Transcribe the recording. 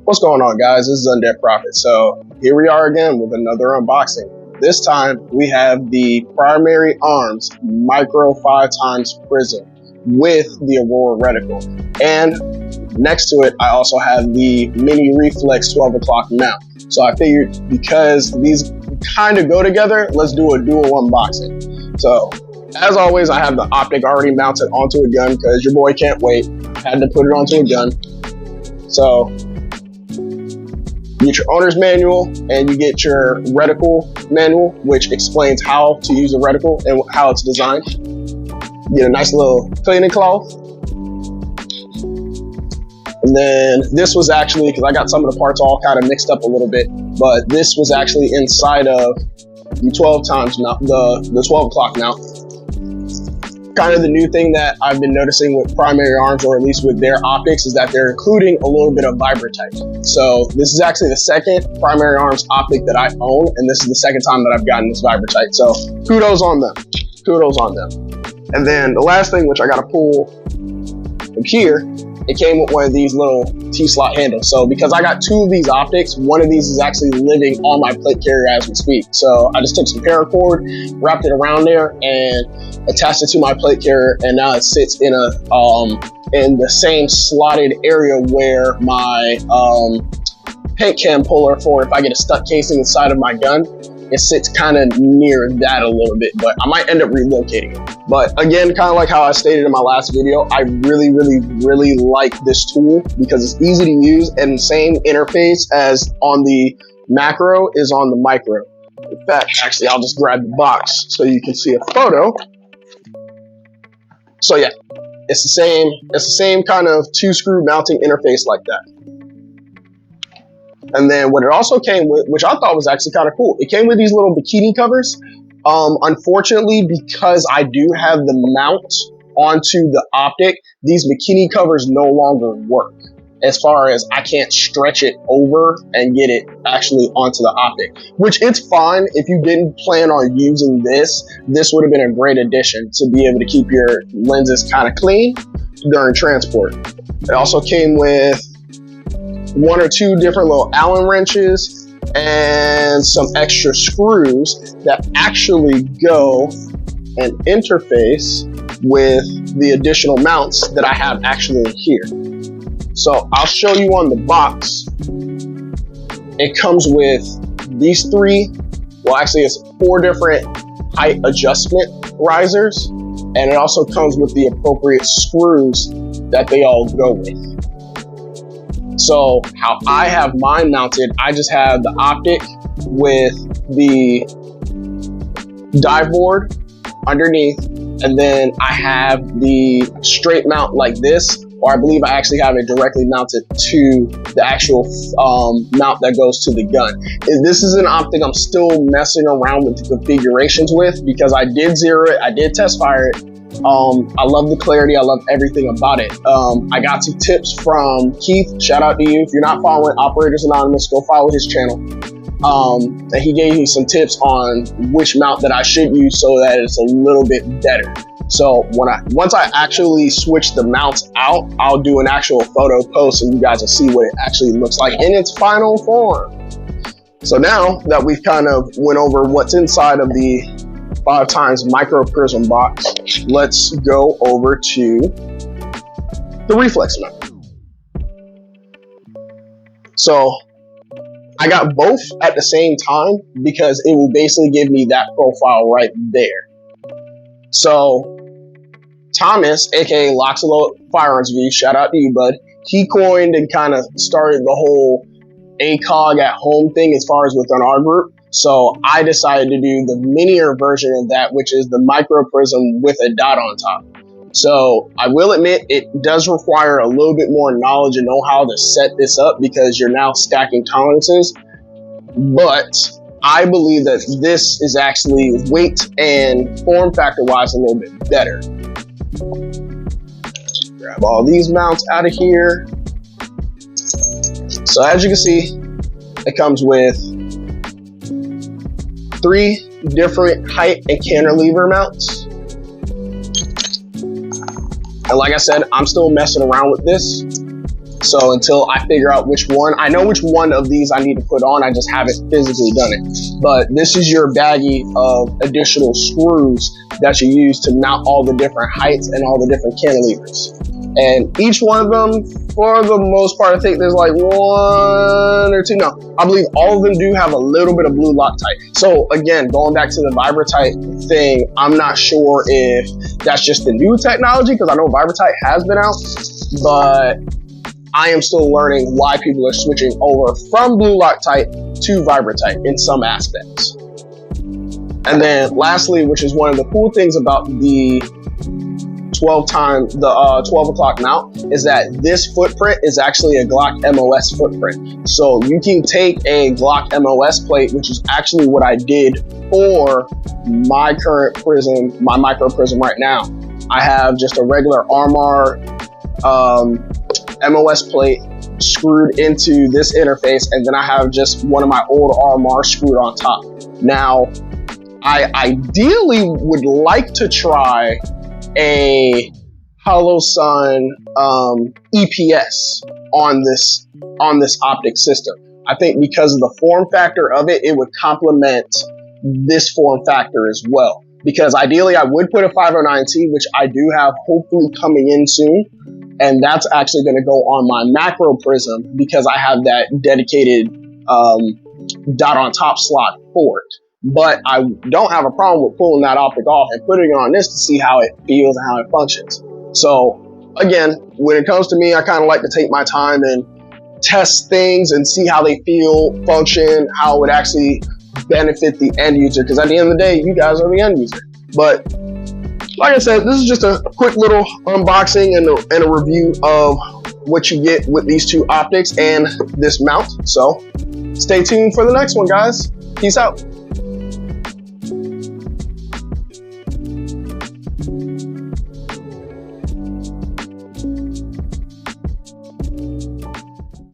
What's going on, guys? This is Undead Prophet. So here we are again with another unboxing. This time we have the Primary Arms Micro 5x Prism with the Aurora reticle, and next to it I also have the Mini Reflex 12 o'clock mount. So I figured because these kind of go together, let's do a dual unboxing. So as always, I have the optic already mounted onto a gun because your boy can't wait. Had to put it onto a gun. So you get your owner's manual and you get your reticle manual, which explains how to use a reticle and how it's designed. You get a nice little cleaning cloth. And then this was actually, because I got some of the parts all kind of mixed up a little bit, but this was actually inside of the 12 times mount, the 12 o'clock mount. Kind of the new thing that I've been noticing with Primary Arms, or at least with their optics, is that they're including a little bit of Vibratite. So this is actually the second Primary Arms optic that I own, and this is the second time that I've gotten this Vibratite. So kudos on them. Kudos on them. And then the last thing, which I got to pull from here, it came with one of these little T-slot handles. So because I got two of these optics, one of these is actually living on my plate carrier as we speak. So I just took some paracord, wrapped it around there, and attached it to my plate carrier, and now it sits in in the same slotted area where my paint can puller for if I get a stuck casing inside of my gun. It sits kind of near that a little bit, but I might end up relocating it. But again, kind of like how I stated in my last video, I really like this tool because it's easy to use, and the same interface as on the macro is on the micro. In fact, actually, I'll just grab the box so you can see a photo. So yeah, it's the same kind of 2-screw mounting interface like that. And then what it also came with, which I thought was actually kind of cool, it came with these little bikini covers. Unfortunately, because I do have the mount onto the optic, these bikini covers no longer work. As far as I can't stretch it over and get it actually onto the optic, which it's fine. If you didn't plan on using this would have been a great addition to be able to keep your lenses kind of clean during transport. It also came with 1 or 2 different little Allen wrenches and some extra screws that actually go and interface with the additional mounts that I have actually here. So I'll show you on the box. It comes with these 3, well actually it's 4 different height adjustment risers, and it also comes with the appropriate screws that they all go with. So how I have mine mounted, I just have the optic with the dive board underneath, and then I have the straight mount like this, or I believe I actually have it directly mounted to the actual mount that goes to the gun. This is an optic I'm still messing around with the configurations with, because I did zero it, I did test fire it. I love the clarity, I love everything about it. I got some tips from Keith, shout out to you. If you're not following Operators Anonymous, go follow his channel. And he gave me some tips on which mount that I should use so that it's a little bit better. So once I actually switch the mounts out, I'll do an actual photo post and you guys will see what it actually looks like in its final form. So now that we've kind of went over what's inside of the 5x micro prism box, let's go over to the reflex mount. So I got both at the same time because it will basically give me that profile right there. So Thomas, aka Loxalo Firearms V, shout out to you, bud. He coined and kind of started the whole ACOG at home thing as far as within our group. So I decided to do the minier version of that, which is the micro prism with a dot on top. So I will admit it does require a little bit more knowledge and know how to set this up because you're now stacking tolerances. But I believe that this is actually weight and form factor wise a little bit better. Grab all these mounts out of here. So as you can see, it comes with 3 different height and cantilever mounts. And like I said, I'm still messing around with this. So until I figure out which one, I know which one of these I need to put on, I just haven't physically done it. But this is your baggie of additional screws that you use to mount all the different heights and all the different cantilevers. And each one of them, for the most part, I think there's like one or two. No, I believe all of them do have a little bit of blue Loctite. So again, going back to the Vibratite thing, I'm not sure if that's just the new technology, because I know Vibratite has been out, but I am still learning why people are switching over from blue Loctite to Vibratite in some aspects. And then lastly, which is one of the cool things about the 12 o'clock mount, is that this footprint is actually a Glock MOS footprint. So you can take a Glock MOS plate, which is actually what I did for my current Prism, my micro Prism right now. I have just a regular Armor MOS plate screwed into this interface, and then I have just one of my old Armor screwed on top. Now, I ideally would like to try a Hollow Sun EPS on this optic system. I think because of the form factor of it, it would complement this form factor as well. Because ideally, I would put a 509T, which I do have hopefully coming in soon, and that's actually going to go on my macro Prism because I have that dedicated dot on top slot for it. But I don't have a problem with pulling that optic off and putting it on this to see how it feels and how it functions. So again, when it comes to me, I kind of like to take my time and test things and see how they feel, function, how it would actually benefit the end user. Because at the end of the day, you guys are the end user. But like I said, this is just a quick little unboxing and a review of what you get with these two optics and this mount. So stay tuned for the next one, guys. Peace out.